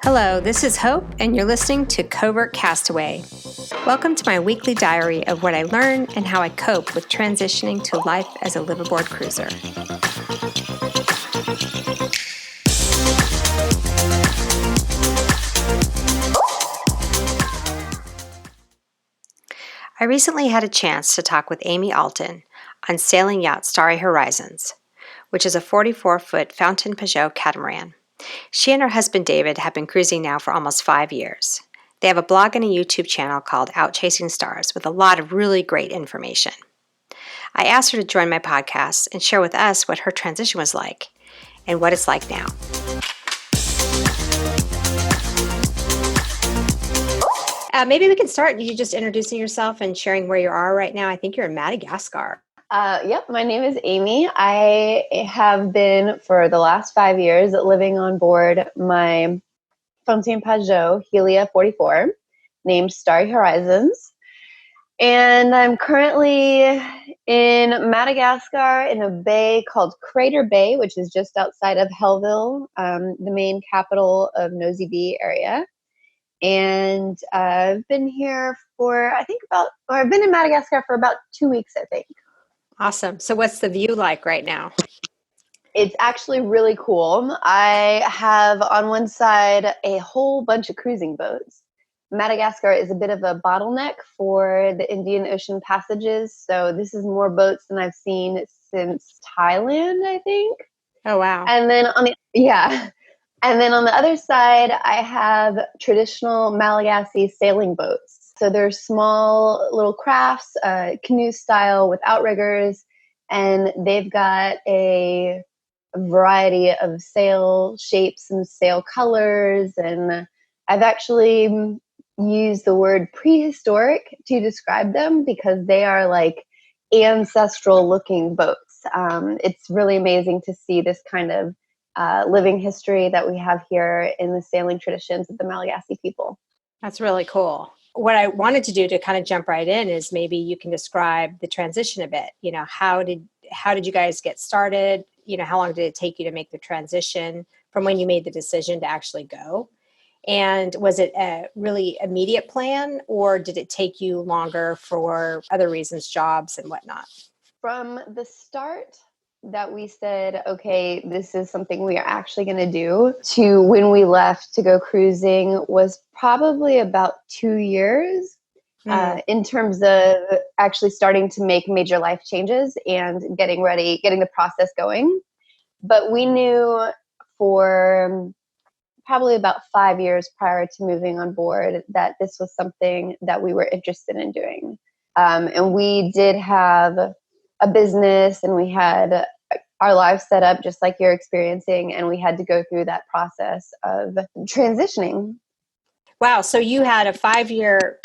Hello, this is Hope, and you're listening to Covert Castaway. Welcome to my weekly diary of what I learn and how I cope with transitioning to life as a liveaboard cruiser. I recently had a chance to talk with Amy Alton on sailing yacht Starry Horizons, which is a 44-foot Fountain Pajot catamaran. She and her husband David have been cruising now for almost 5 years. They have a blog and a YouTube channel called Out Chasing Stars with a lot of really great information. I asked her to join my podcast and share with us what her transition was like and what it's like now. Maybe we can start you just introducing yourself and sharing where you are right now. I think you're in Madagascar. Yep, my name is Amy. I have been for the last 5 years living on board my Fountain Pajot Helia 44 named Starry Horizons. And I'm currently in Madagascar in a bay called Crater Bay, which is just outside of Hellville, the main capital of Nosy Be area. And I've been here for, I've been in Madagascar for about 2 weeks, I think. Awesome. So what's the view like right now? It's actually really cool. I have on one side a whole bunch of cruising boats. Madagascar is a bit of a bottleneck for the Indian Ocean passages. So this is more boats than I've seen since Thailand, I think. Oh, wow. And then on the other side, I have traditional Malagasy sailing boats. So they're small little crafts, canoe style with outriggers, and they've got a variety of sail shapes and sail colors. And I've actually used the word prehistoric to describe them because they are like ancestral looking boats. It's really amazing to see this kind of living history that we have here in the sailing traditions of the Malagasy people. That's really cool. What I wanted to do to kind of jump right in is maybe you can describe the transition a bit. You know, how did you guys get started? You know, how long did it take you to make the transition from when you made the decision to actually go? And was it a really immediate plan, or did it take you longer for other reasons, jobs and whatnot? From the start that we said, okay, this is something we are actually going to do, to when we left to go cruising was probably about 2 years in terms of actually starting to make major life changes and getting the process going. But we knew for probably about 5 years prior to moving on board that this was something that we were interested in doing. And we did have a business and we had our lives set up just like you're experiencing, and we had to go through that process of transitioning. Wow. So you had a 5-year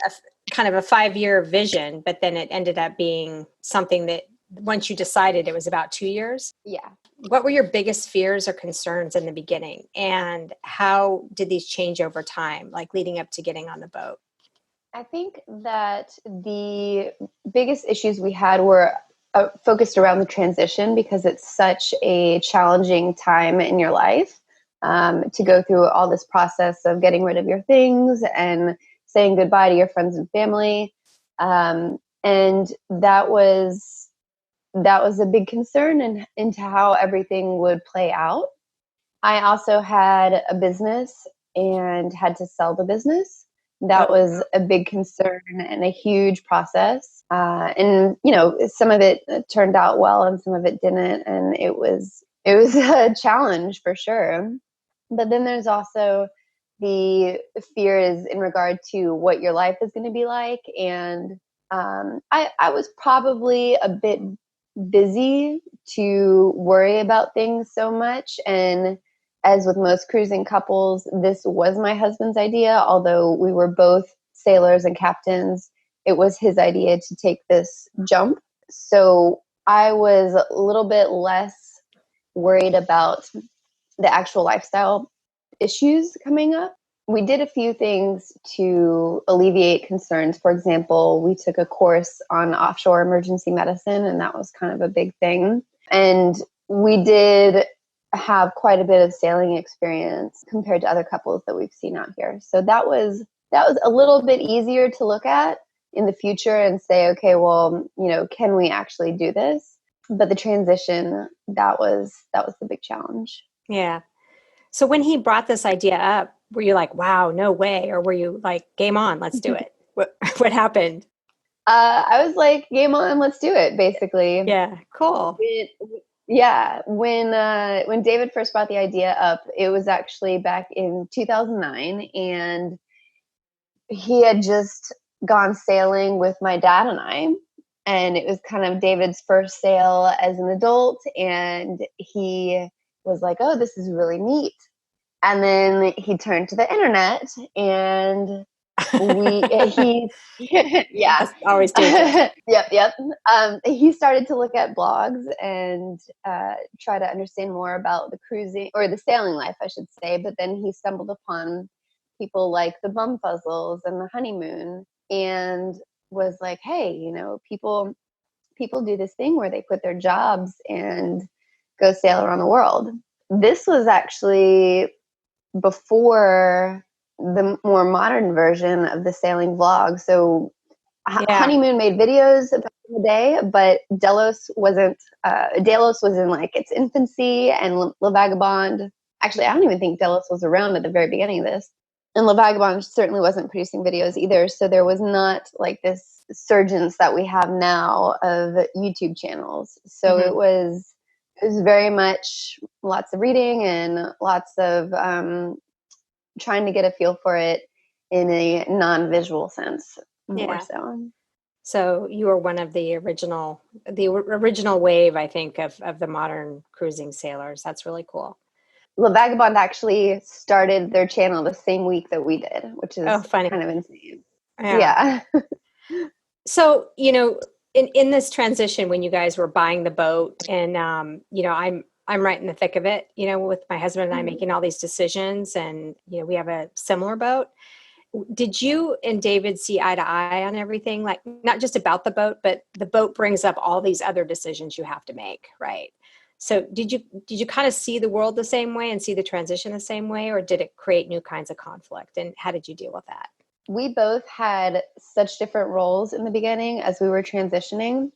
vision, but then it ended up being something that once you decided it was about 2 years? Yeah. What were your biggest fears or concerns in the beginning, and how did these change over time, like leading up to getting on the boat? I think that the biggest issues we had were focused around the transition, because it's such a challenging time in your life to go through all this process of getting rid of your things and saying goodbye to your friends and family. And that was a big concern into how everything would play out. I also had a business and had to sell the business. That was a big concern and a huge process. And, you know, some of it turned out well and some of it didn't. And it was a challenge for sure. But then there's also the fears in regard to what your life is going to be like. And I was probably a bit busy to worry about things so much. And as with most cruising couples, this was my husband's idea. Although we were both sailors and captains, it was his idea to take this jump. So I was a little bit less worried about the actual lifestyle issues coming up. We did a few things to alleviate concerns. For example, we took a course on offshore emergency medicine, and that was kind of a big thing. And we did have quite a bit of sailing experience compared to other couples that we've seen out here. So that was a little bit easier to look at in the future and say, okay, well, can we actually do this? But the transition, that was the big challenge. Yeah. So when he brought this idea up, were you like, wow, no way? Or were you like, game on, let's do it? What happened? I was like, game on, let's do it, basically. Yeah, cool. Yeah, when David first brought the idea up, it was actually back in 2009, and he had just gone sailing with my dad and I, and it was kind of David's first sail as an adult, and he was like, "Oh, this is really neat." And then he turned to the internet, and he yeah. That's always dangerous. Yep. He started to look at blogs and try to understand more about the cruising or the sailing life, I should say. But then he stumbled upon people like the Bumfuzzles and the Honeymoon, and was like, hey, people do this thing where they quit their jobs and go sail around the world. This was actually before the more modern version of the sailing vlog. So Yeah. Honeymoon made videos back in the day, but Delos wasn't. Delos was in like its infancy, and Le Vagabond. Actually, I don't even think Delos was around at the very beginning of this, and Le Vagabond certainly wasn't producing videos either. So there was not like this surgence that we have now of YouTube channels. So Mm-hmm. it was very much lots of reading and lots of trying to get a feel for it in a non-visual sense more Yeah. so. So you were one of the original wave, I think, of the modern cruising sailors. That's really cool. Le Vagabond actually started their channel the same week that we did, which Oh, is funny. kind of insane. Yeah. Yeah. So, in this transition when you guys were buying the boat and I'm right in the thick of it, with my husband and I making all these decisions and we have a similar boat. Did you and David see eye to eye on everything? Like not just about the boat, but the boat brings up all these other decisions you have to make, right? So did you kind of see the world the same way and see the transition the same way, or did it create new kinds of conflict? And how did you deal with that? We both had such different roles in the beginning as we were transitioning.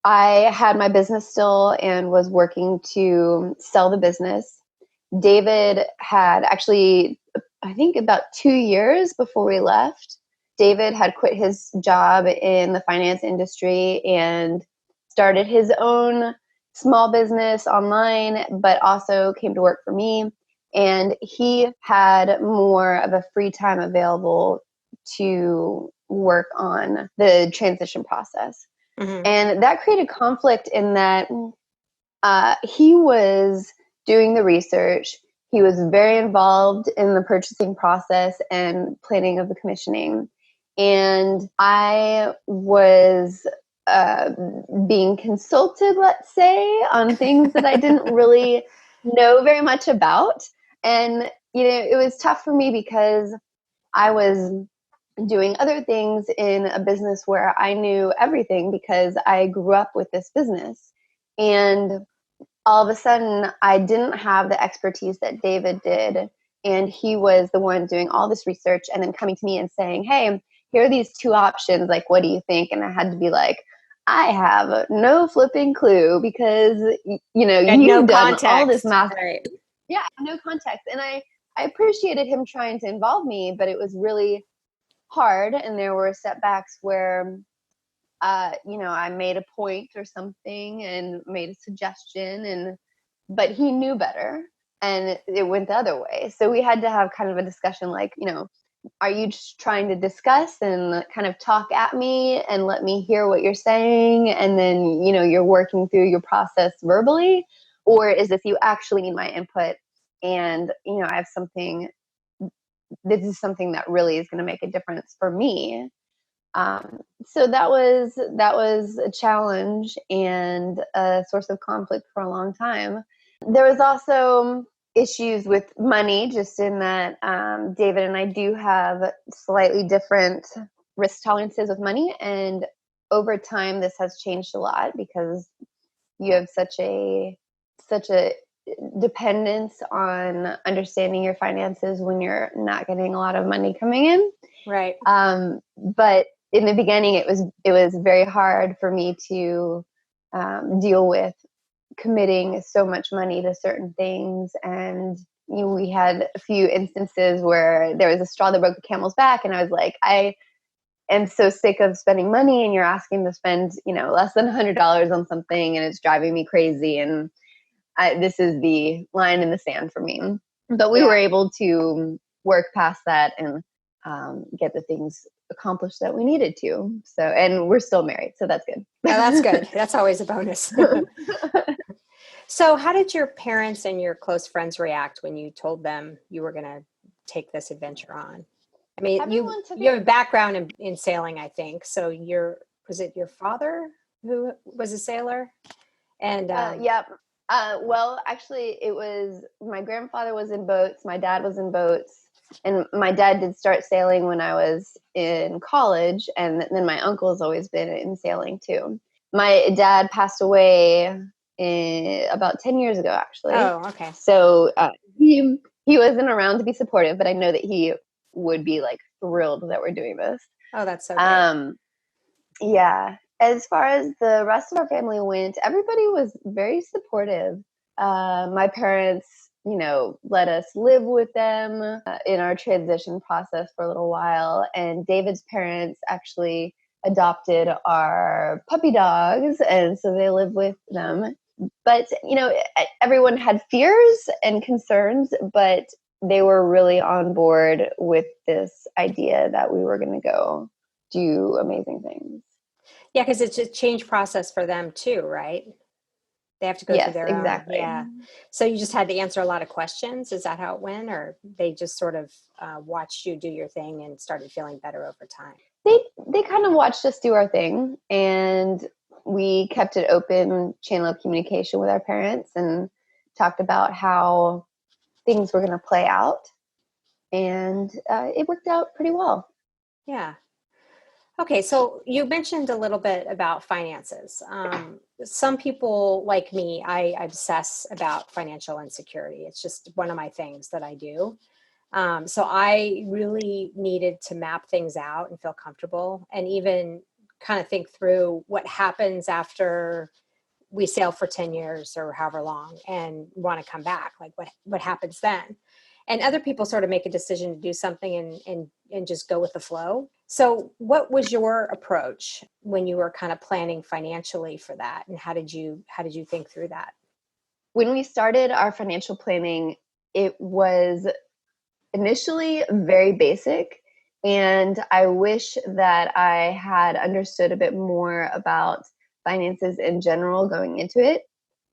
I had my business still and was working to sell the business. David had actually, I think about 2 years before we left, David had quit his job in the finance industry and started his own small business online, but also came to work for me. And he had more of a free time available to work on the transition process. Hmm. And that created conflict in that he was doing the research. He was very involved in the purchasing process and planning of the commissioning. And I was uh, being consulted, let's say, on things that I didn't really know very much about. And, it was tough for me because I was doing other things in a business where I knew everything because I grew up with this business. And all of a sudden, I didn't have the expertise that David did. And he was the one doing all this research and then coming to me and saying, hey, here are these two options. Like, what do you think? And I had to be like, I have no flipping clue because, And no you've done all this context, math. right? Yeah, no context. And I appreciated him trying to involve me, but it was really hard. And there were setbacks where I made a point or something and made a suggestion, but he knew better, and it went the other way. So we had to have kind of a discussion, like, are you just trying to discuss and kind of talk at me and let me hear what you're saying, and then you're working through your process verbally, or is this you actually need my input, and I have something. This is something that really is going to make a difference for me. So that was a challenge and a source of conflict for a long time. There was also issues with money, just in that David and I do have slightly different risk tolerances with money, and over time this has changed a lot because you have such such a dependence on understanding your finances when you're not getting a lot of money coming in. Right. But in the beginning, it was very hard for me to deal with committing so much money to certain things. And we had a few instances where there was a straw that broke the camel's back, and I was like, I am so sick of spending money, and you're asking to spend, less than $100 on something, and it's driving me crazy. And this is the line in the sand for me. But we were able to work past that and get the things accomplished that we needed to. So, and we're still married, so that's good. Oh, that's good. That's always a bonus. So how did your parents and your close friends react when you told them you were going to take this adventure on? I mean, you have a background in sailing, I think. So was it your father who was a sailor? And yeah. Well, actually, it was my grandfather was in boats. My dad was in boats. And my dad did start sailing when I was in college. And then my uncle's always been in sailing too. My dad passed away about 10 years ago, actually. Oh, okay. So he wasn't around to be supportive, but I know that he would be like thrilled that we're doing this. Oh, that's so great. Yeah. As far as the rest of our family went, everybody was very supportive. My parents, let us live with them in our transition process for a little while. And David's parents actually adopted our puppy dogs, and so they live with them. But, everyone had fears and concerns, but they were really on board with this idea that we were going to go do amazing things. Yeah, because it's a change process for them too, right? They have to go through their exactly. own. Yeah. So you just had to answer a lot of questions. Is that how it went? Or they just sort of watched you do your thing and started feeling better over time? They kind of watched us do our thing, and we kept an open channel of communication with our parents and talked about how things were going to play out. And it worked out pretty well. Yeah. Okay, so you mentioned a little bit about finances. Some people like me, I obsess about financial insecurity. It's just one of my things that I do. So I really needed to map things out and feel comfortable and even kind of think through what happens after we sail for 10 years or however long and want to come back. Like what happens then? And other people sort of make a decision to do something and just go with the flow. So what was your approach when you were kind of planning financially for that? And how did you think through that? When we started our financial planning, it was initially very basic. And I wish that I had understood a bit more about finances in general going into it.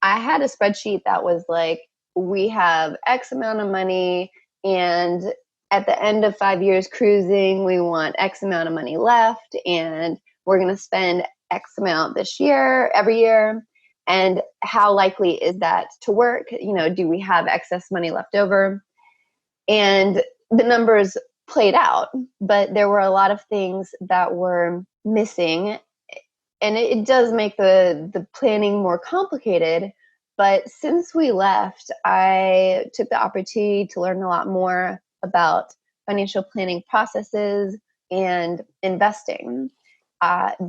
I had a spreadsheet that was like, we have X amount of money, and at the end of 5 years cruising, we want X amount of money left, and we're going to spend X amount this year, every year. And how likely is that to work? Do we have excess money left over? And the numbers played out, but there were a lot of things that were missing. And it does make the planning more complicated. But since we left, I took the opportunity to learn a lot more about financial planning processes and investing.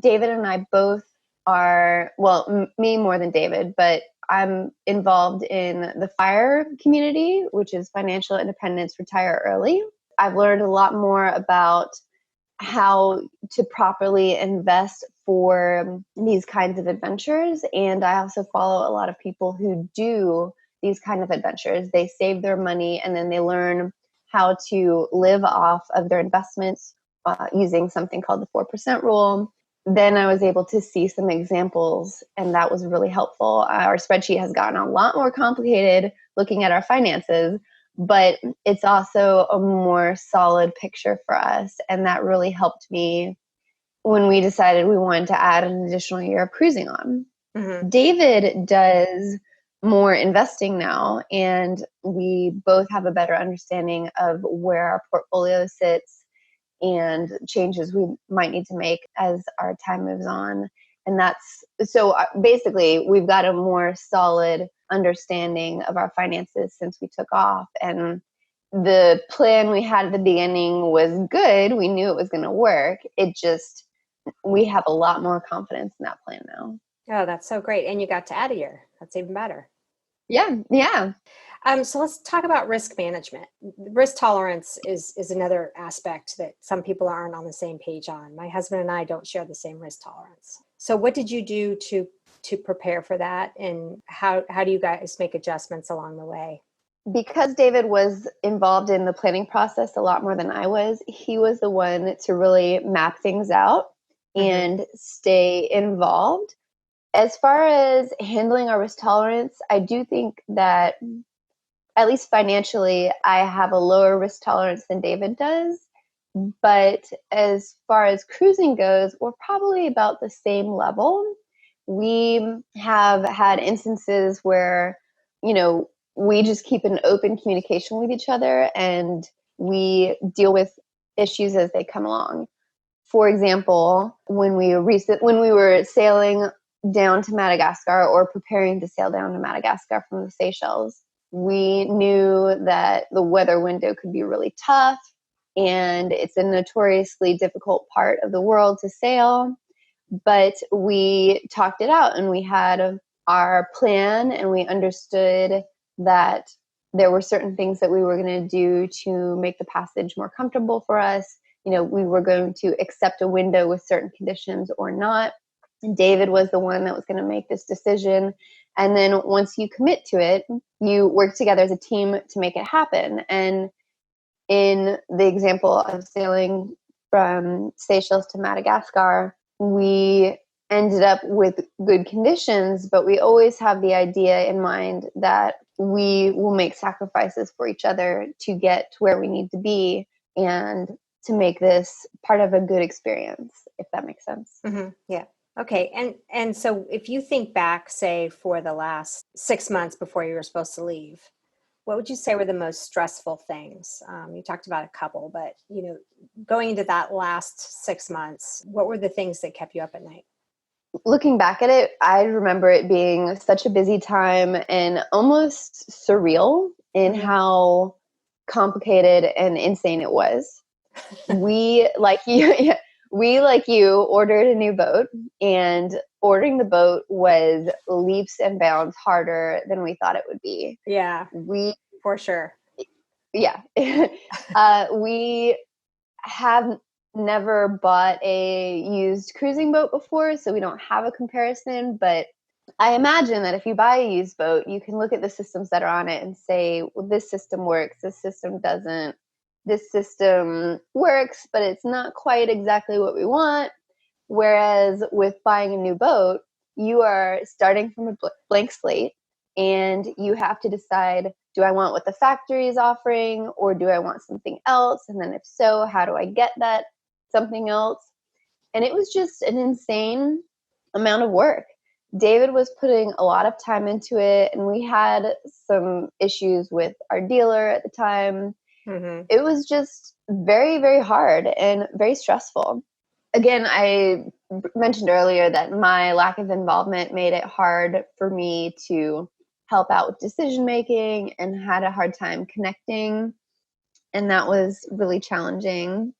David and I both are, well, me more than David, but I'm involved in the FIRE community, which is Financial Independence Retire Early. I've learned a lot more about how to properly invest for these kinds of adventures. And I also follow a lot of people who do these kind of adventures. They save their money and then they learn how to live off of their investments using something called the 4% rule. Then I was able to see some examples, and that was really helpful. Our spreadsheet has gotten a lot more complicated looking at our finances, but it's also a more solid picture for us. And that really helped me when we decided we wanted to add an additional year of cruising on. Mm-hmm. David does more investing now, and we both have a better understanding of where our portfolio sits and changes we might need to make as our time moves on. And that's so basically we've got a more solid understanding of our finances since we took off. And the plan we had at the beginning was good. We knew it was going to work. We have a lot more confidence in that plan now. Oh, that's so great. And you got to add a year. That's even better. Yeah. Yeah. So let's talk about risk management. Risk tolerance is another aspect that some people aren't on the same page on. My husband and I don't share the same risk tolerance. So what did you do to prepare for that? And how do you guys make adjustments along the way? Because David was involved in the planning process a lot more than I was, he was the one to really map things out and stay involved. As far as handling our risk tolerance, I do think that, at least financially, I have a lower risk tolerance than David does. But as far as cruising goes, we're probably about the same level. We have had instances where, we just keep an open communication with each other and we deal with issues as they come along. For example, when we were sailing down to Madagascar or preparing to sail down to Madagascar from the Seychelles, we knew that the weather window could be really tough and it's a notoriously difficult part of the world to sail. But we talked it out and we had our plan and we understood that there were certain things that we were going to do to make the passage more comfortable for us. We were going to accept a window with certain conditions or not. And David was the one that was going to make this decision. And then once you commit to it, you work together as a team to make it happen. And in the example of sailing from Seychelles to Madagascar, we ended up with good conditions, but we always have the idea in mind that we will make sacrifices for each other to get to where we need to be and to make this part of a good experience, if that makes sense. Mm-hmm. Yeah. Okay. And so if you think back, say, for the last 6 months before you were supposed to leave, what would you say were the most stressful things? You talked about a couple, but, going into that last 6 months, what were the things that kept you up at night? Looking back at it, I remember it being such a busy time and almost surreal in how complicated and insane it was. We, like you, ordered a new boat, and ordering the boat was leaps and bounds harder than we thought it would be. Yeah, for sure. Yeah. We have never bought a used cruising boat before, so we don't have a comparison, but I imagine that if you buy a used boat, you can look at the systems that are on it and say, well, this system works, this system doesn't. This system works, but it's not quite exactly what we want. Whereas with buying a new boat, you are starting from a blank slate and you have to decide, do I want what the factory is offering or do I want something else? And then if so, how do I get that something else? And it was just an insane amount of work. David was putting a lot of time into it, and we had some issues with our dealer at the time. Mm-hmm. It was just very, very hard and very stressful. Again, I mentioned earlier that my lack of involvement made it hard for me to help out with decision making and had a hard time connecting. And that was really challenging.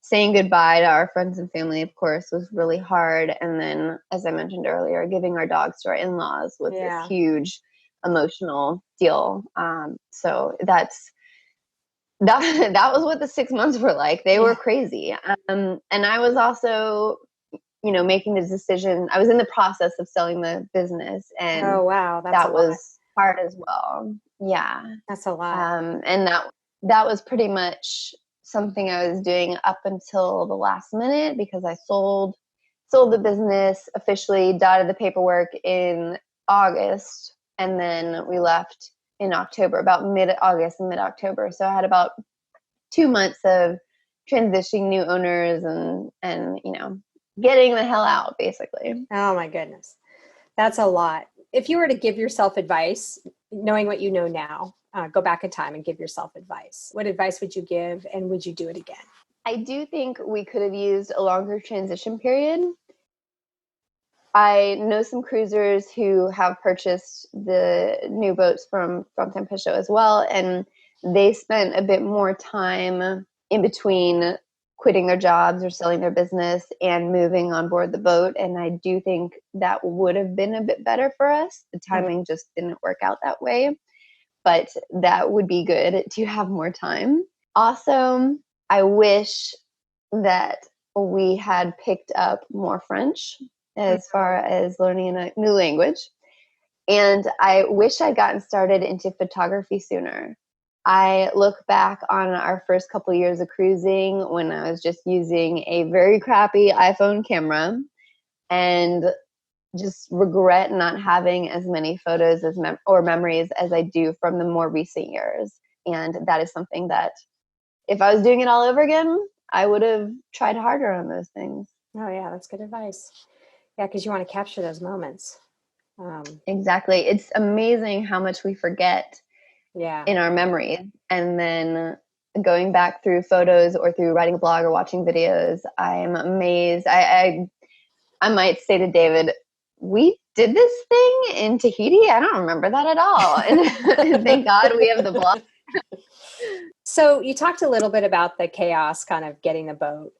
Saying goodbye to our friends and family, of course, was really hard. And then, as I mentioned earlier, giving our dogs to our in-laws was this huge emotional deal. So that was what the 6 months were like. They were crazy. And I was also, making the decision. I was in the process of selling the business. And oh, wow. That was hard as well. Yeah. That's a lot. And that was pretty much something I was doing up until the last minute because I sold the business, officially dotted the paperwork in August. And then we left in October, about mid-August and mid-October. So I had about 2 months of transitioning new owners and getting the hell out, basically. Oh my goodness. That's a lot. If you were to give yourself advice, knowing what you know now, go back in time and give yourself advice. What advice would you give and would you do it again? I do think we could have used a longer transition period. I know some cruisers who have purchased the new boats from Tempecho as well, and they spent a bit more time in between quitting their jobs or selling their business and moving on board the boat. And I do think that would have been a bit better for us. The timing just didn't work out that way, but that would be good to have more time. Also, I wish that we had picked up more French as far as learning a new language. And I wish I'd gotten started into photography sooner. I look back on our first couple of years of cruising when I was just using a very crappy iPhone camera and just regret not having as many photos as or memories as I do from the more recent years. And that is something that if I was doing it all over again, I would have tried harder on those things. Oh yeah, that's good advice. Yeah, because you want to capture those moments. Exactly. It's amazing how much we forget in our memories. And then going back through photos or through writing a blog or watching videos, I'm amazed. I might say to David, we did this thing in Tahiti? I don't remember that at all. And thank God we have the blog. So you talked a little bit about the chaos, kind of getting the boat.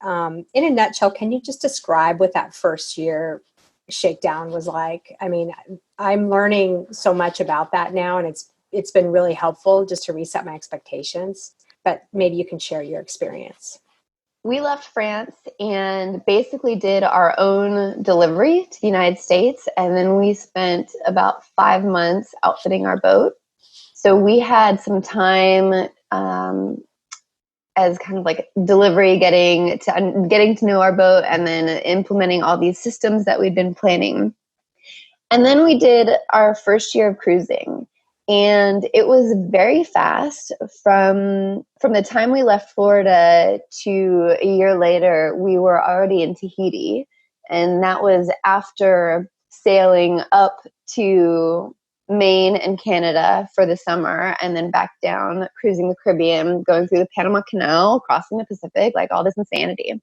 In a nutshell, can you just describe what that first year shakedown was like? I mean, I'm learning so much about that now, and it's been really helpful just to reset my expectations. But maybe you can share your experience. We left France and basically did our own delivery to the United States. And then we spent about 5 months outfitting our boat. So we had some time as kind of like delivery, getting to know our boat and then implementing all these systems that we'd been planning. And then we did our first year of cruising. And it was very fast. From the time we left Florida to a year later, we were already in Tahiti. And that was after sailing up to Maine and Canada for the summer and then back down, cruising the Caribbean, going through the Panama Canal, crossing the Pacific, like all this insanity.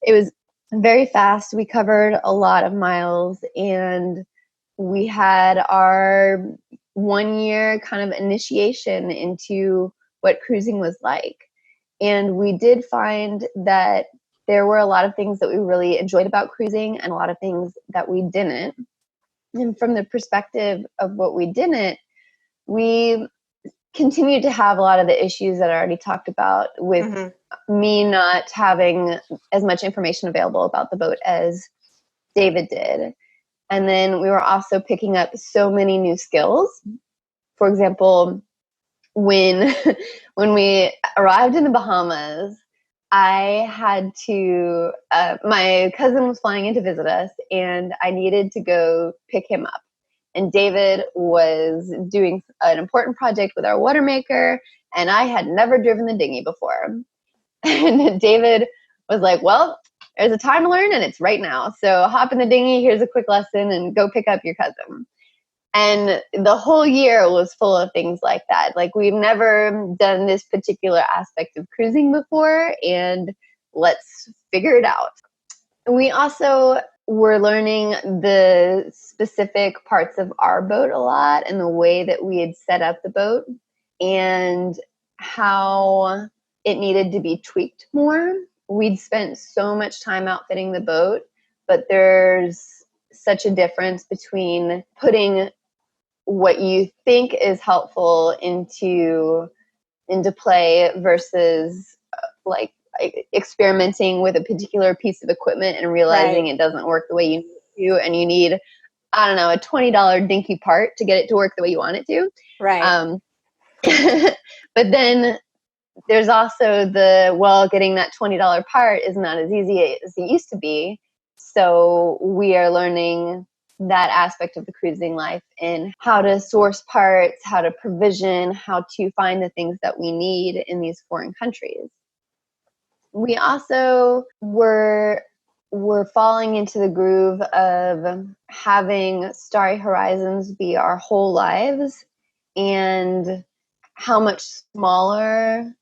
It was very fast. We covered a lot of miles, and we had our 1 year kind of initiation into what cruising was like. And we did find that there were a lot of things that we really enjoyed about cruising and a lot of things that we didn't. And from the perspective of what we didn't, we continued to have a lot of the issues that I already talked about with me not having as much information available about the boat as David did. And then we were also picking up so many new skills. For example, when we arrived in the Bahamas, I had to, my cousin was flying in to visit us, and I needed to go pick him up. And David was doing an important project with our water maker, and I had never driven the dinghy before. And David was like, well, there's a time to learn, and it's right now. So hop in the dinghy, here's a quick lesson, and go pick up your cousin. And the whole year was full of things like that. Like, we've never done this particular aspect of cruising before, and let's figure it out. We also were learning the specific parts of our boat a lot and the way that we had set up the boat and how it needed to be tweaked more. We'd spent so much time outfitting the boat, but there's such a difference between putting what you think is helpful into play versus like experimenting with a particular piece of equipment and realizing it doesn't work the way you need to, and you need, I don't know, a $20 dinky part to get it to work the way you want it to. Right. But then there's also getting that $20 part is not as easy as it used to be. So we are learning that aspect of the cruising life and how to source parts, how to provision, how to find the things that we need in these foreign countries. We also were falling into the groove of having Starry Horizons be our whole lives, and how much smaller,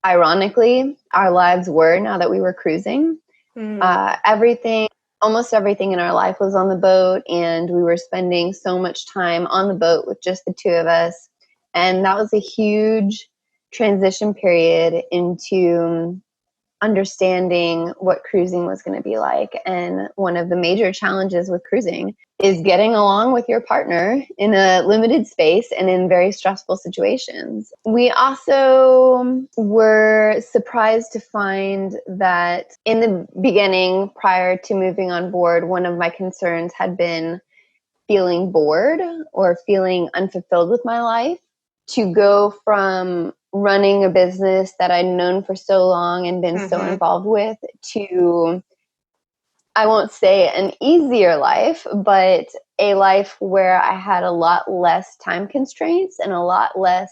ironically, our lives were now that we were cruising. Everything almost everything in our life was on the boat, and we were spending so much time on the boat with just the two of us. And that was a huge transition period into understanding what cruising was going to be like. And one of the major challenges with cruising is getting along with your partner in a limited space and in very stressful situations. We also were surprised to find that in the beginning, prior to moving on board, one of my concerns had been feeling bored or feeling unfulfilled with my life. To go from running a business that I'd known for so long and been so involved with to, I won't say an easier life, but a life where I had a lot less time constraints and a lot less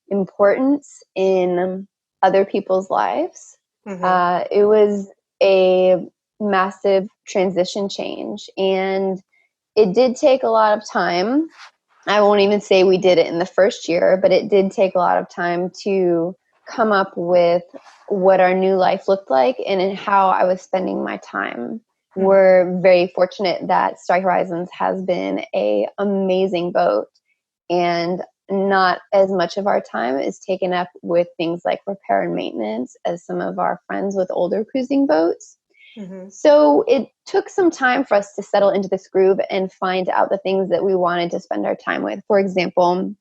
importance in other people's lives. It was a massive transition change, and it did take a lot of time. I won't even say we did it in the first year, but it did take a lot of time to come up with what our new life looked like and how I was spending my time. We're very fortunate that Starry Horizons has been an amazing boat, and not as much of our time is taken up with things like repair and maintenance as some of our friends with older cruising boats. So it took some time for us to settle into this groove and find out the things that we wanted to spend our time with. For example,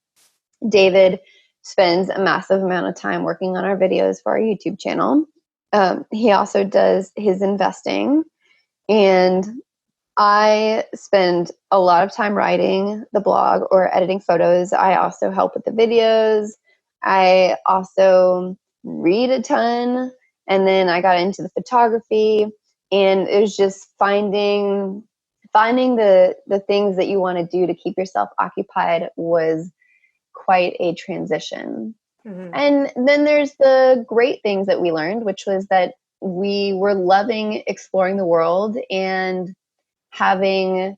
David spends a massive amount of time working on our videos for our YouTube channel. He also does his investing, and I spend a lot of time writing the blog or editing photos. I also help with the videos. I also read a ton, and then I got into the photography. And it was just finding the things that you want to do to keep yourself occupied was quite a transition. And then there's the great things that we learned, which was that we were loving exploring the world and having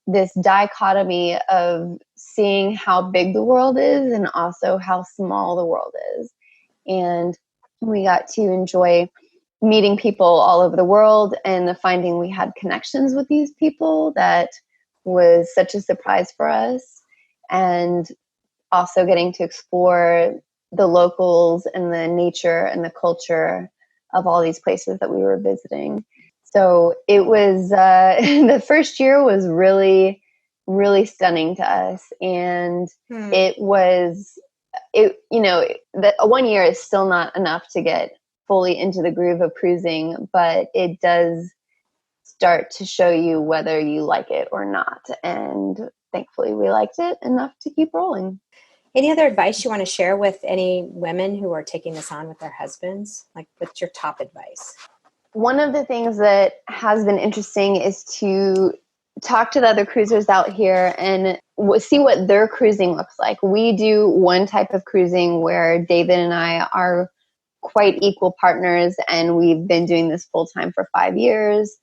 this dichotomy of seeing how big the world is and also how small the world is. And we got to enjoy meeting people all over the world and finding we had connections with these people that was such a surprise for us. And also getting to explore the locals and the nature and the culture of all these places that we were visiting. So it was, the first year was really, really stunning to us. And it was, that 1 year is still not enough to get fully into the groove of cruising, but it does start to show you whether you like it or not. And thankfully we liked it enough to keep rolling. Any other advice you want to share with any women who are taking this on with their husbands? Like, what's your top advice? One of the things that has been interesting is to talk to the other cruisers out here and see what their cruising looks like. We do one type of cruising where David and I are quite equal partners, and we've been doing this full time for 5 years.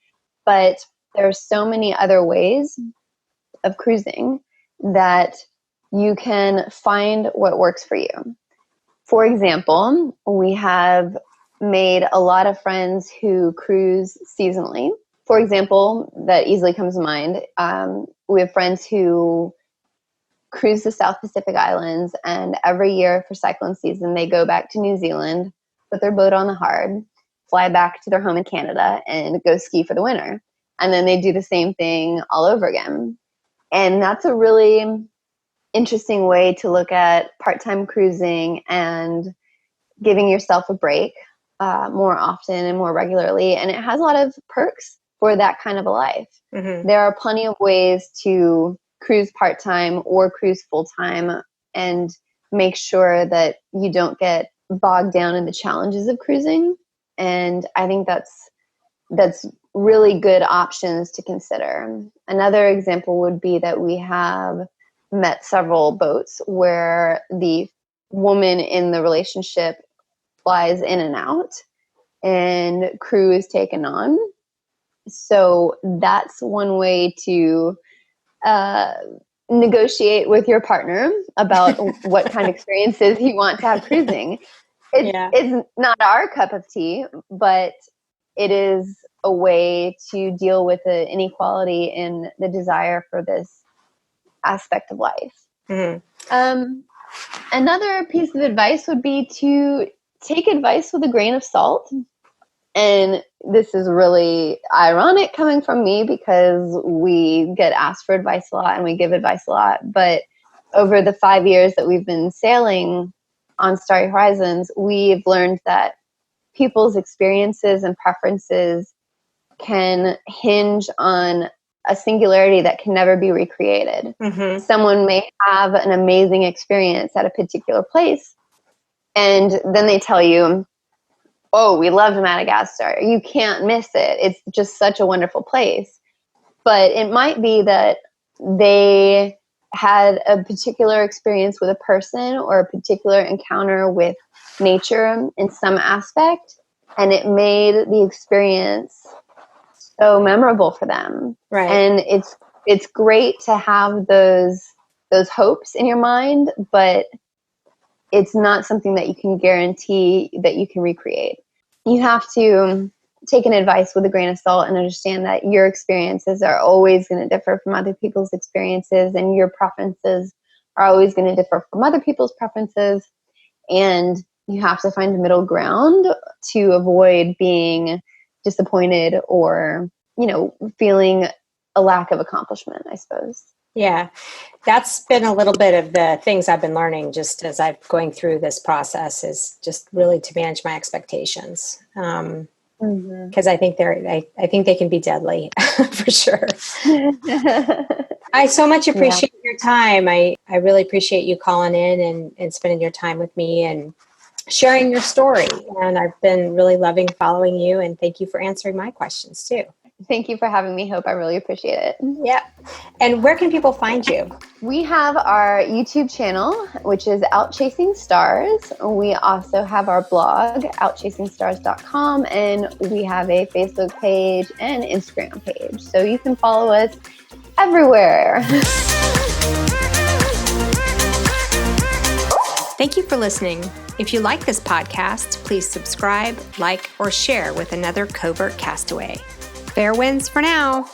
But there are so many other ways of cruising that you can find what works for you. For example, we have made a lot of friends who cruise seasonally. For example, that easily comes to mind. We have friends who cruise the South Pacific Islands, and every year for cyclone season, they go back to New Zealand, put their boat on the hard, fly back to their home in Canada, and go ski for the winter. And then they do the same thing all over again. And that's a really interesting way to look at part-time cruising and giving yourself a break more often and more regularly. And it has a lot of perks for that kind of a life. There are plenty of ways to cruise part-time or cruise full-time and make sure that you don't get bogged down in the challenges of cruising. And I think that's really good options to consider. Another example would be that we have met several boats where the woman in the relationship flies in and out and crew is taken on. So that's one way to negotiate with your partner about what kind of experiences you want to have cruising. It's not our cup of tea, but it is a way to deal with the inequality in the desire for this aspect of life. Mm-hmm. Another piece of advice would be to take advice with a grain of salt. And this is really ironic coming from me because we get asked for advice a lot and we give advice a lot. But over the 5 years that we've been sailing on Starry Horizons, we've learned that people's experiences and preferences can hinge on a singularity that can never be recreated. Mm-hmm. Someone may have an amazing experience at a particular place, and then they tell you, oh, we loved Madagascar. You can't miss it. It's just such a wonderful place. But it might be that they had a particular experience with a person or a particular encounter with nature in some aspect, and it made the experience so memorable for them. Right. And it's great to have those hopes in your mind, but it's not something that you can guarantee that you can recreate. You have to take an advice with a grain of salt and understand that your experiences are always going to differ from other people's experiences, and your preferences are always going to differ from other people's preferences. And you have to find a middle ground to avoid being disappointed or, feeling a lack of accomplishment, I suppose. Yeah, that's been a little bit of the things I've been learning just as I'm going through this process, is just really to manage my expectations. Because I think they can be deadly for sure. I so much appreciate your time. I really appreciate you calling in and spending your time with me and sharing your story. And I've been really loving following you, and thank you for answering my questions too. Thank you for having me, Hope. I really appreciate it. Yeah. And where can people find you? We have our YouTube channel, which is Out Chasing Stars. We also have our blog, outchasingstars.com, and we have a Facebook page and Instagram page. So you can follow us everywhere. Thank you for listening. If you like this podcast, please subscribe, like, or share with another Covert Castaway. Fair winds for now.